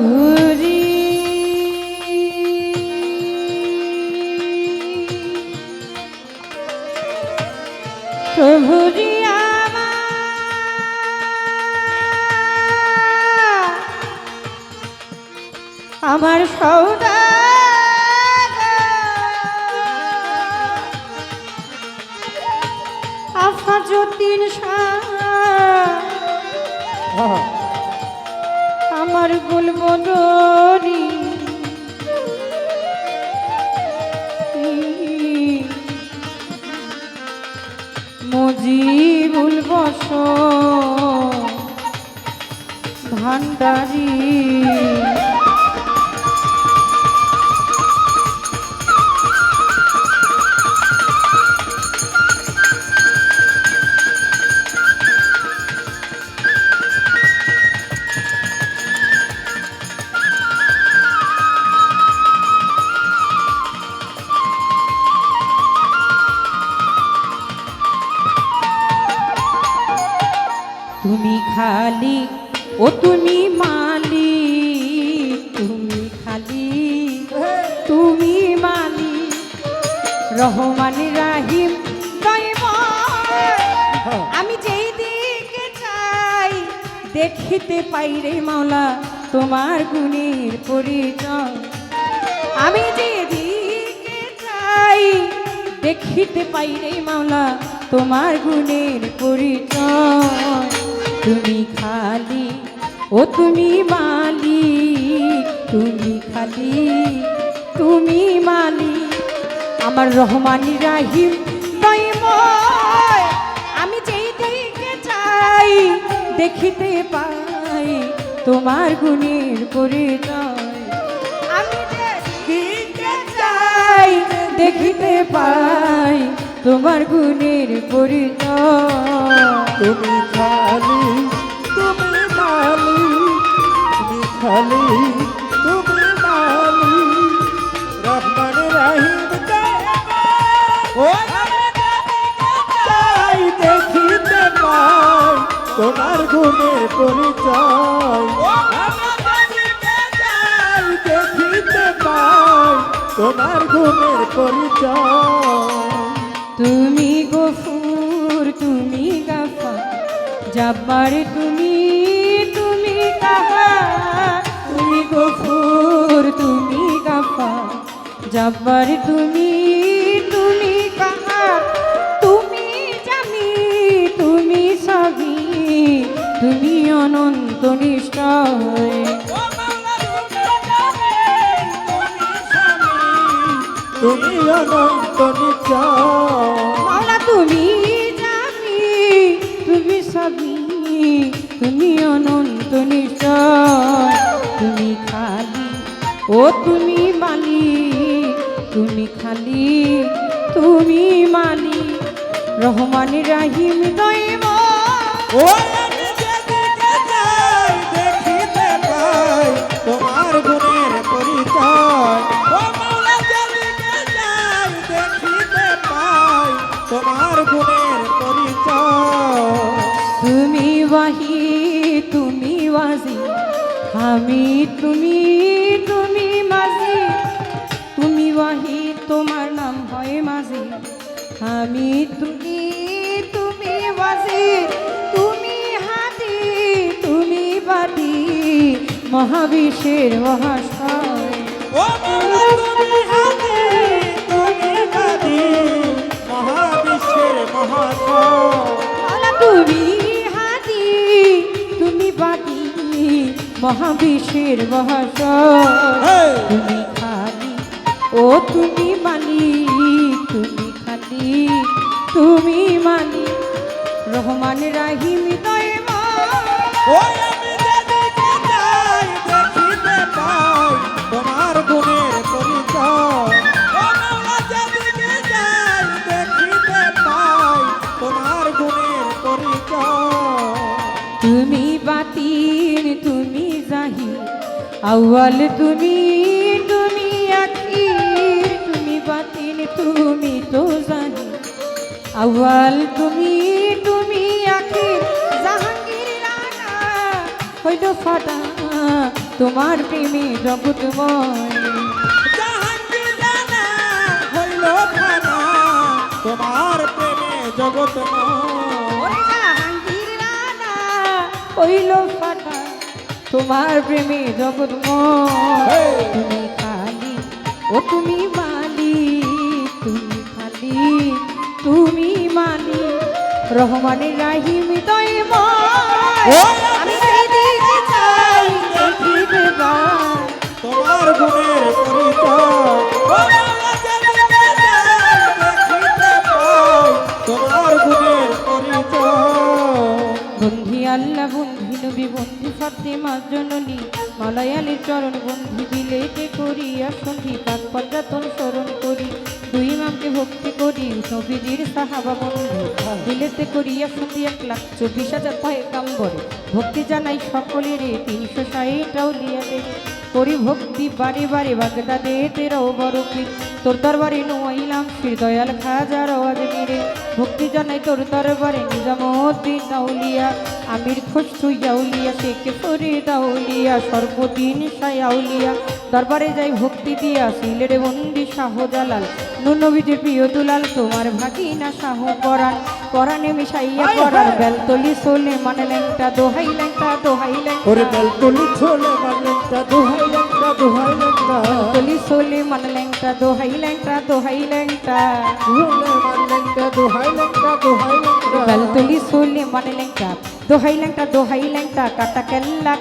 প্রভুজি প্রভুজি আমার সওদাগর আফাজউদ্দিন শাহ আমার গুলবদরি মুজিবুল বসর ভান্ডারী তুমি খালি ও তুমি মালিক তুমি খালি তুমি মালিক রহমান রাহিম দয়াময় আমি যেই দিকে চাই দেখিতে পাই রে মাওলা তোমার গুণের পরিচয় আমি যেদিকে চাই দেখিতে পাই রে মাওলা তোমার গুণের পরিচয় তুমি খালি ও তুমি মালিক তুমি খালি তুমি মালিক আমার রহমান রাহিম দয়াময় আমি যেই দিকে চাই দেখিতে পাই তোমার গুণের পরিচয় আমি যেদিকে চাই দেখিতে পাই তোমার গুণের পরিচয় তুমি খালি তুমি মালিক তুমি খালি তুমি মালিক রহমান রাহিম ও চাই দেখিতে পাই তোমার গুণের পরিচয় চাই দেখিতে পাই তোমার গুণের পরিচয় তুমি গফুর তুমি গাফার জব্বার তুমি তুমি কাহার তুমি গফুর তুমি গাফার জব্বার তুমি তুমি কাহার তুমি জামি তুমি সবই তুমি অনন্ত নিশ্চয় তুমি অনন্ত নিশ্চয় মাওলা তুমি জানি তুমি সবই তুমি অনন্ত নিশ্চয় তুমি খালি ও তুমি মালিক তুমি খালি তুমি মালিক রহমান রাহিম দয়াময় ও আমি যেদিকে যাই দেখিতে পাই তোমার গুণের পরিচয় ও মাওলা যেদিকে যাই দেখিতে পাই তোমার গুণের পরিচয় তুমি ওয়াহি তুমি ওয়াজি আমি তুমি তুমি মাঝি তুমি ওয়াহি তোমার নাম হয় মাঝি আমি তুমি তুমি ওয়াজি তুমি হাতি তুমি বাদি মহাবিশ্বের মহাশয় ও মাওলা তুমি হাতে তুমি বাদী মহাবিশ্বের মহাশয় মাওলা তুমি হাতি তুমি বাদি মহাবিশ্বের মহাশয় তুমি খালি ও তুমি মালিক তুমি খালি তুমি মালিক রহমান রাহিম দয়াময় ও আমি যেদিকে যাই দেখিতে পাই তোমার গুণের পরিচয় ও মাওলা যেদিকে যাই দেখিতে পাই তোমার গুণের পরিচয় তুমি বাতিন তুমি জাহির আউয়াল তুমি তুমি আখির তুমি বাতিন তুমি তো জাহির আউয়াল তুমি তুমি আখির জাহাঙ্গীর রানা হইল ফাটা তোমার প্রেমে জগৎময়। জাহাঙ্গীর রানা হইল খানা তোমার প্রেমে জগৎময়। ওরে জাহাঙ্গীর রানা হইল ফাটা তোমার প্রেমে জগৎময়। তুমি খালি ও তুমি মালিক, তুমি খালি তুমি মালিক, রহমানের রাহিম দয়াময়। আমি সেদিকে চাই দেখিতে পাই তোমার গুণের পরিচয়। ও মাওলা যেদিকে যাই দেখিতে পাই তোমার গুণের পরিচয়। বন্ধি আল্লাহ বন্ধি নবী বন্ধি ফাতেমা জননী, মালায়ালের চরণ বন্ধি বিলেতে করিয়া সন্ধি, পাক পদ্মাতন স্মরণ করি দুই ইমামকে ভক্তি করি, নবীজির সাহাবা বন্ধু বিলেতে করিয়া সন্ধি 1,24,000 পয়গাম্বর ভক্তি জানাই সকলের 360 আউলিয়াতে করি ভক্তি বারে বারে বাগদাদে তেরাও বড় পীর, তোর দরবারে নোয়াইলাম শ্রী দয়াল খাজার আওয়াজ মেরে, ভক্তি জানাই তোর দরবারে নিজামুদ্দিন আউলিয়া, আমির খসরু আউলিয়া, শেখ ফরিদ আউলিয়া, সর্বদিন শাহ আউলিয়া, দরবারে যাই ভক্তি দিয়া সিলেটে বন্দি শাহজালাল, নবীজির প্রিয় দুলাল তোমার ভাগিনা শাহ পরাণ, পরাণে মিশাইয়া পরাণ বেলতলি সোলে মানে ল্যাংটা দোহাই ল্যাংটা দোহাই ওরে ল্যাংটা, বেলতলি ছোলে মানলেনটা দোহাই ল্যাংটা দোহাই ল্যাংটা, বেলতলি সোলে মানে ল্যাংটা দোহাই ল্যাংটা দোহাই ল্যাংটা, ছোলে মানলেনটা দোহাই ল্যাংটা দোহাই ল্যাংটা। বেলতলি সোলে মানে ল্যাংটা দোহাই ল্যাংটা দোহাই ল্যাংটা, কাটা কেল্লা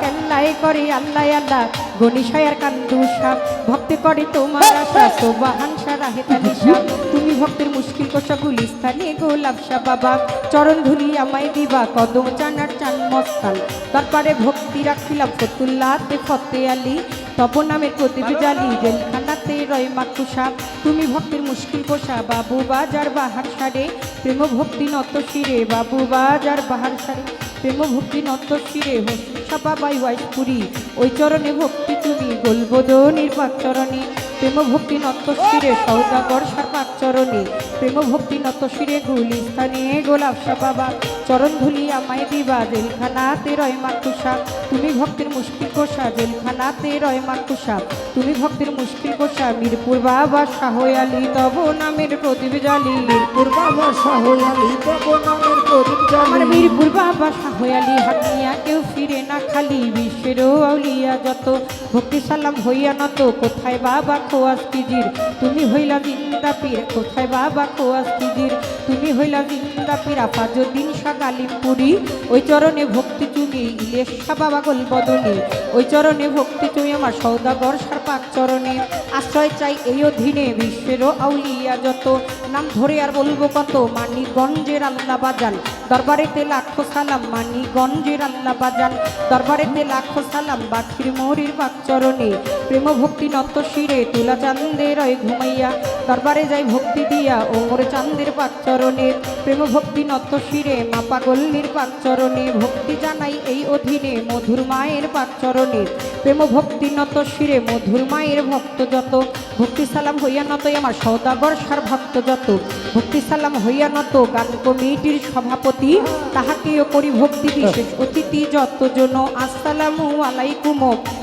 কেল্লায় করে আল্লাহ আল্লাহ, গণিসায়ার কান্দু সাপ ভক্তি করে তোমার আশা, সোবাহান সারা হেতালি সাপ তুমি ভক্তের মুশকিল কোষা গুলিস্তানে গোলাপ শাহ বাবা, চরণ ধুলি আমায় দিবা কদম চানার চান মস্তান, তারপরে ভক্তি রাখিলাম ফতুল্লাতে ফতে আলী, তপ নামের প্রদীপ জালি জেলখানাতে রয় মাকুসা, তুমি ভক্তের মুশকিল কোষা বাবু বাজার বাহার সারে, প্রেম ভক্তি নত শিরে বাবু বাজার বাহার সারে, প্রেম ভক্তি নত শিরে বাবাই ওয়াইশপুরি, ওই চরণে ভক্তি তুমি গোলবোধনির পাক চরণে, প্রেম ভক্তি নত শিরে সৌদাগর সাপাক চরণে, প্রেম ভক্তি নত শিরে গুলিস্তানে গোলাপ শাহ বাবা, চরণ ধুলি আমায় দিবা জেলখানাতে রয় মাকুসা, তুমি ভক্তের মুশকিল কোষা জেলখানাতে রয় মাকুসা, তুমি ভক্তের মুশকিল কোষা মিরপুর বাবা শাহ আলী তব নামের প্রদীপ জালি, মিরপুর বাবা শাহ আলী তব নামের প্রদীপ আমার জালি, মিরপুর বাবা শাহ আলী হাটিয়া কেউ ফিরে না খালি, বিশ্বের আউলিয়া যত ভক্তি সালাম হইয়া নত, কোথায় বাবা খোয়াজ কিজির তুমি হইলা জিন্দা পীর, কোথায় বাবা খোয়াজ কিজির তুমি হইলা জিন্দা পীর, আফাজুদ্দিন শাহ গালিমপুরি, ওই চরণে ভক্তি চুমি ইলেশ শাহ বাবা গোলবদনী, ওই চরণে ভক্তি চুমি আমার সৌদাগর শাহ পাক চরণে, আশ্রয় চাই এই অধীনে বিশ্বের আউলিয়া যত, নাম ধরে আর বলবো কত মানিকগঞ্জের আল্লাহ বাজান, দরবারেতে লাখো সালাম মানিকগঞ্জের আল্লাহ বাজান, দরবারেতে লাখো সালাম বাখির মৌরির পাক চরণে, প্রেম ভক্তি নত শিরে তুলা চান্দের রয় ঘুমাইয়া, দরবারে যাই ভক্তি দিয়া ওমর চান্দের পাক চরণে, প্রেম ভক্তি নত শিরে মা পাগল্লির পাক চরণে, ভক্তি জানাই এই অধীনে মধুর মায়ের পাক চরণে, প্রেম ভক্তি নত শিরে মধুর মায়ের ভক্ত যত, ভক্তি সালাম হইয়া নতই আমার সৌদাগর সার ভক্ত যত, ভক্তি সালাম হইয়া নত গান কমিটির সভাপতি, তাহাকেও করি ভক্তি বিশেষ অতিথি যতজন, আসসালামু আলাইকুম,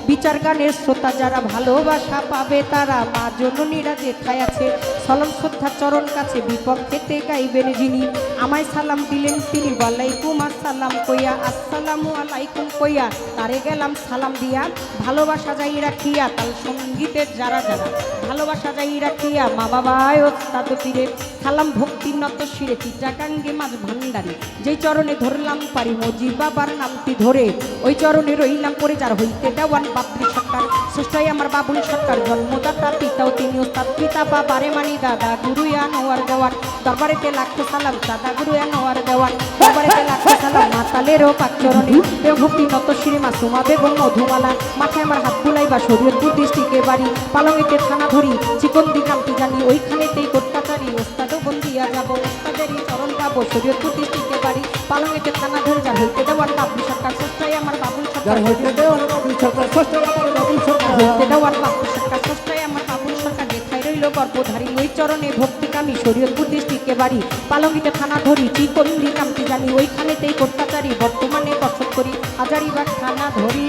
বিচার গানের শ্রোতা যারা ভালোবাসা পাবে তারা, মা জননীরা যেথায় আছে সালাম শ্রদ্ধা চরণ কাছে, বিপক্ষেতে গাইবেন যিনি আমায় সালাম দিলেন তিনি, ওয়ালাইকুম আসসালাম কইয়া আসসালামু আলাইকুম কইয়া তারে গেলাম সালাম দিয়া, ভালোবাসা যাই রাখিয়া তাল সঙ্গীতের যারা যারা ভালোবাসা যাই রাখিয়া, মা বাবায় ওস্তাদ পীরে সালাম ভক্তি নত শিরে চিটাকাঙ্গে মাঝ ভান্ডারি, যেই চরণে ধরলাম পারি মজিব বাবার নামটি ধরে, ওই চরণে রইলাম পরে যার হইতে দেওয়ান বাবলি সরকার, শ্রেষ্ঠই আমার বাবুল সরকার জন্মদাতা পিতাও তিনি ওস্তাদ, পিতা বাবারে মানি দাদা গুরু আনোয়ার দেওয়ান, দরবারেতে লাখো সালাম দাদা গুরু আনোয়ার দেওয়ান, দরবারেতে লাখো সালাম মাতালেরও পাক চরণে, প্রেম ভক্তি নত শিরে মাসুমা বেগম মধুমালা, মাথায় আমার হাত বুলাইবা শরীয়তপুর ডিস্ট্রিক্টে বাড়ি, পালংয়েতে থানা ধরি চিকন্দি গ্রামটি জানি ওইখানেতেই অত্যাচারী, ওস্তাদও বন্দিয়া যাব ওস্তাদেরই চরণ পাবো, শরীয়তপুর ডিস্ট্রিক্টে বাড়ি পালংয়েতে থানা ধরি, যার হইতে দেওয়ান বাবুল সরকার শ্রেষ্ঠই আমার বাবুল সরকার, যার হইতে দেওয়ান বাবুল সরকার ষষ্ঠ আমার বাবুল সরকার, হইতে দেওয়ান বাবুল সরকার শ্রেষ্ঠই আমার বাবুল সরকার, যেথায় রইল গর্ভধারী ওই চরণে ভক্তিকামী, শরীয়তপুর ডিস্ট্রিক্টে বাড়ি পালংয়েতে থানা ধরি চিকন্দি গ্রামটি জানি ওইখানেতেই অত্যাচারী, বর্তমানে বসত করি হাজারিবাগ থানা ধরি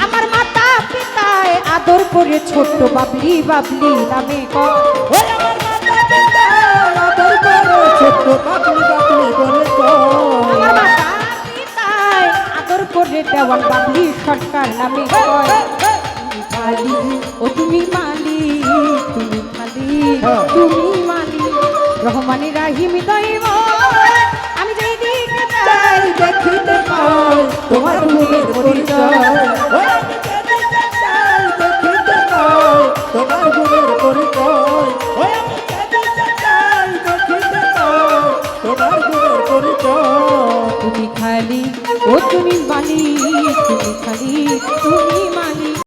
আমার মাতা পিতায় আদর করে ছোট্ট বাবলি বাবলি নামে কয় ওই আমার মাতা পিতায় আদর করে ছোট্ট বাবলি বাবলি বলে আমার মাতা পিতায় আদর করে দেওয়ান বাবলি সরকার নামে কয় তুমি খালি ও তুমি মালিক তুমি খালি হ্যাঁ। তুমি মালিক রহমানি রাহিম দৈব